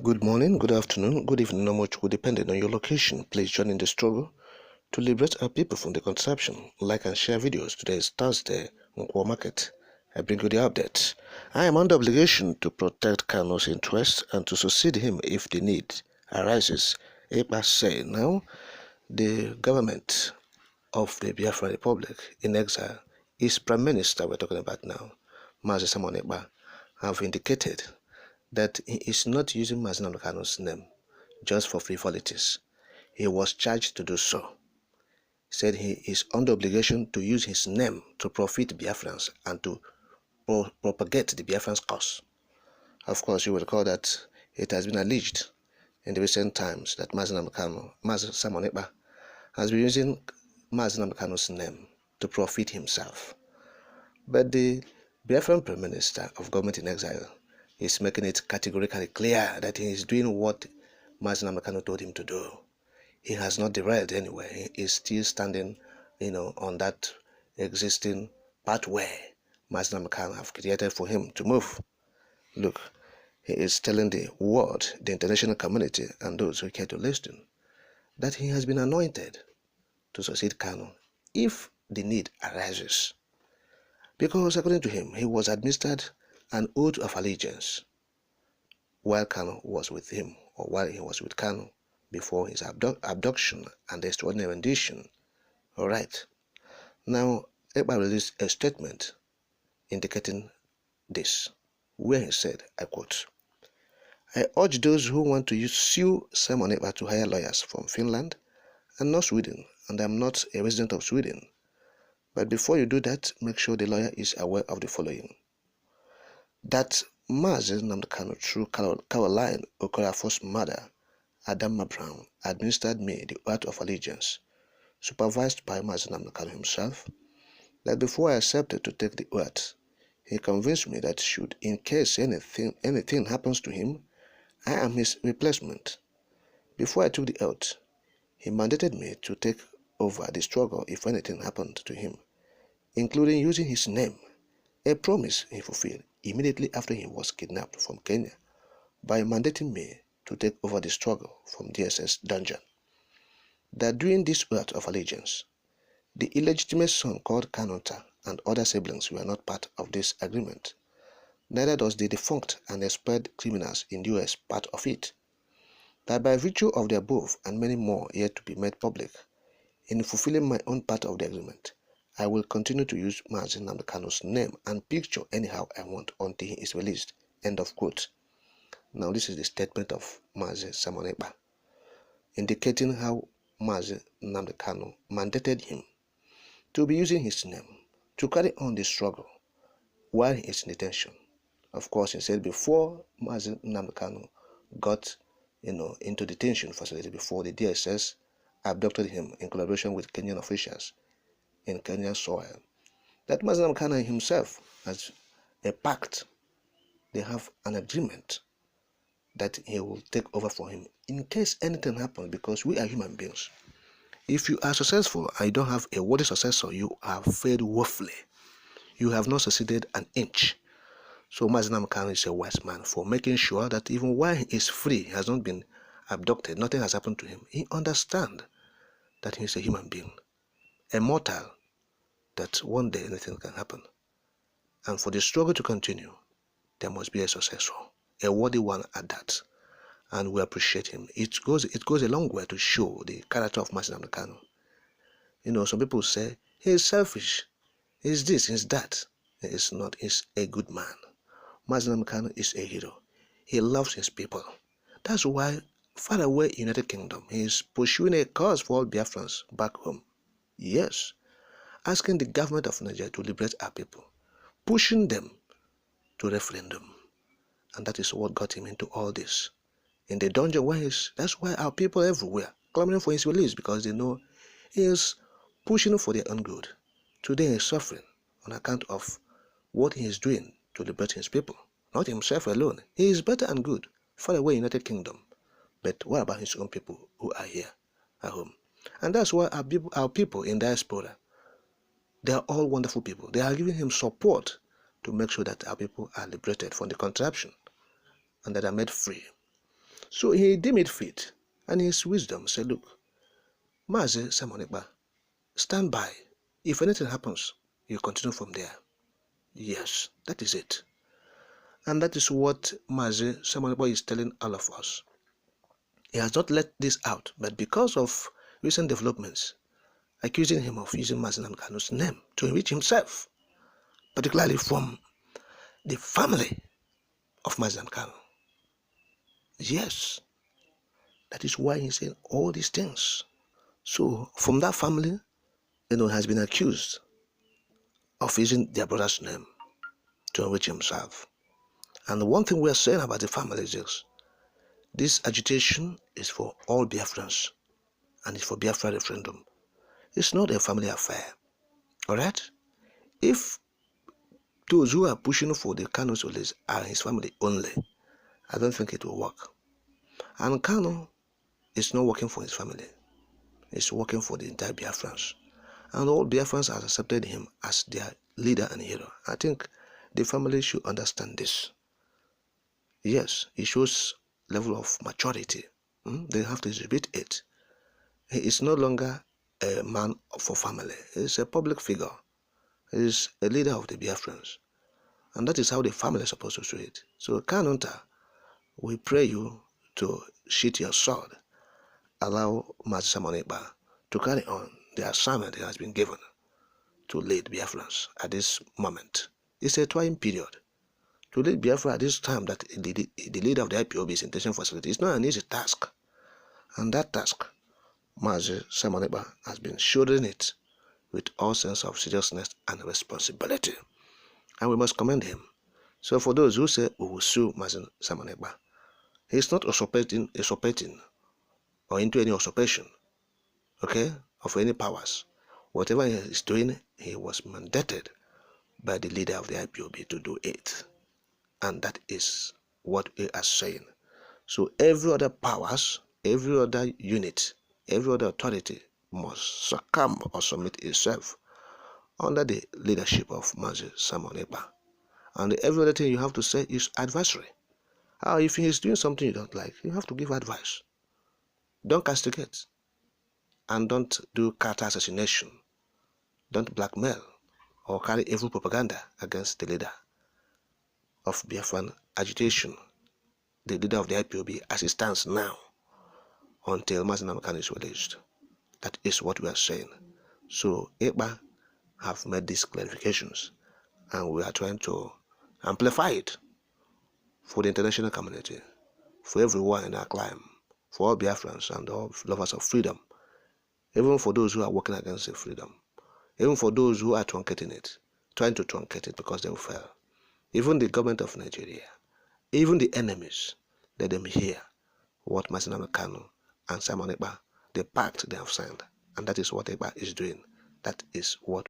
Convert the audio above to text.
Good morning, good afternoon, good evening, or much will depending on your location. Please join in the struggle to liberate our people from the contraption. Like and share videos. Today is Thursday, Nkwo Market. I bring you the update. I am under obligation to protect Kanu's interests and to succeed him if the need arises. Ekpa say now the government of the Biafra Republic in exile is Prime Minister we're talking about now, Mazi Simon Ekpa, have indicated that he is not using Mazi Kanu's name just for frivolities. He was charged to do so. He said he is under obligation to use his name to profit Biafrans and to propagate the Biafrans cause. Of course, you will recall that it has been alleged in the recent times that Mazi Simon Ekpa has been using Mazi Kanu's name to profit himself. But the Biafran Prime Minister of Government in Exile is making it categorically clear that he is doing what Mazi Kanu told him to do. He has not derailed anywhere. He is still standing, on that existing pathway Mazi Kanu have created for him to move. Look, he is telling the world, the international community, and those who care to listen, that he has been anointed to succeed Kanu if the need arises. Because according to him, he was administered an oath of allegiance while Kanu was with him, or while he was with Kanu before his abduction and the extraordinary rendition. Alright. Now, Ekpa released a statement indicating this, where he said, I quote, I urge those who want to sue Simon Ekpa to hire lawyers from Finland and not Sweden, and I'm not a resident of Sweden. But before you do that, make sure the lawyer is aware of the following. That Mazi Kanu, through Caroline Okorafor's mother, Adama Brown, administered me the oath of allegiance, supervised by Mazi Kanu himself, that before I accepted to take the oath, he convinced me that should, in case anything happens to him, I am his replacement. Before I took the oath, he mandated me to take over the struggle if anything happened to him, including using his name, a promise he fulfilled immediately after he was kidnapped from Kenya by mandating me to take over the struggle from DSS dungeon. That during this oath of allegiance, the illegitimate son called Kanota and other siblings were not part of this agreement. Neither does the defunct and expelled criminals in the US part of it. That by virtue of the above and many more yet to be made public, in fulfilling my own part of the agreement, I will continue to use Mazi Kanu's name and picture anyhow I want until he is released. End of quote. Now this is the statement of Mazi Simon Ekpa, indicating how Mazi Kanu mandated him to be using his name to carry on the struggle while he is in detention. Of course, he said before Mazi Kanu got into detention facility, before the DSS abducted him in collaboration with Kenyan officials in Kenyan soil, that Mazi Kanu himself has a pact. They have an agreement that he will take over for him in case anything happens, because we are human beings. If you are successful and you don't have a worthy successor, you have failed woefully. You have not succeeded an inch. So Mazi Kanu is a wise man for making sure that even while he is free, he has not been abducted, nothing has happened to him. He understands that he is a human being, a mortal, that one day anything can happen. And for the struggle to continue, there must be a successor, a worthy one at that. And we appreciate him. It goes a long way to show the character of Mazi Kanu. Some people say he is selfish, he's this, he's that. He is not. He's a good man. Mazi Kanu is a hero. He loves his people. That's why far away United Kingdom, he is pursuing a cause for all Biafrans back home. Yes, asking the government of Nigeria to liberate our people, pushing them to referendum. And that is what got him into all this. In the dungeon where that's why our people everywhere clamoring for his release, because they know he is pushing for their own good. Today he is suffering on account of what he is doing to liberate his people. Not himself alone. He is better and good, far away United Kingdom. But what about his own people who are here at home? And that's why our people in diaspora, they are all wonderful people. They are giving him support to make sure that our people are liberated from the contraption and that are made free. So he deemed it fit, and his wisdom said, look, Mazi Simon Ekpa, stand by. If anything happens, you continue from there. Yes, that is it. And that is what Mazi Simon Ekpa is telling all of us. He has not let this out, but because of recent developments, accusing him of using Mazi Kanu's name to enrich himself, particularly from the family of Mazi Kanu. Yes, that is why he's saying all these things. So from that family, has been accused of using their brother's name to enrich himself. And the one thing we are saying about the family is this agitation is for all Biafrans, and it's for Biafra referendum. It's not a family affair. Alright? If those who are pushing for the Kanu's release are his family only, I don't think it will work. And Kanu is not working for his family. He's working for the entire Biafrans. And all Biafrans have accepted him as their leader and hero. I think the family should understand this. Yes, he shows level of maturity. They have to exhibit it. He is no longer a man for family. He is a public figure. He is a leader of the Biafrans. And that is how the family is supposed to show it. So, Kanunta, we pray you to sheath your sword. Allow Mazi Simon Ekpa to carry on the assignment he has been given to lead Biafrans at this moment. It's a trying period. To lead Biafra at this time that the leader of the IPOB is in detention facility is not an easy task. And that task, Mazi Simon Ekpa has been shouldering it with all sense of seriousness and responsibility. And we must commend him. So for those who say we will sue Mazi Simon Ekpa, he is not usurpating or into any usurpation, okay, of any powers. Whatever he is doing, he was mandated by the leader of the IPOB to do it. And that is what we are saying. So every other powers, every other unit, every other authority must succumb or submit itself under the leadership of Mazi Simon Ekpa. And every other thing you have to say is advisory. If he is doing something you don't like, you have to give advice. Don't castigate. And don't do character assassination. Don't blackmail or carry evil propaganda against the leader of Biafran agitation, the leader of the IPOB as it stands now, until Mazi Kanu is released. That is what we are saying. So Ekpa have made these clarifications, and we are trying to amplify it for the international community, for everyone in our climb, for all Biafrans and all lovers of freedom, even for those who are working against the freedom, even for those who are truncating it, trying to truncate it because they will fail. Even the government of Nigeria, even the enemies, let them hear what Mazi Kanu and Simon Ekpa, the pact they have signed. And that is what Ekpa is doing. That is what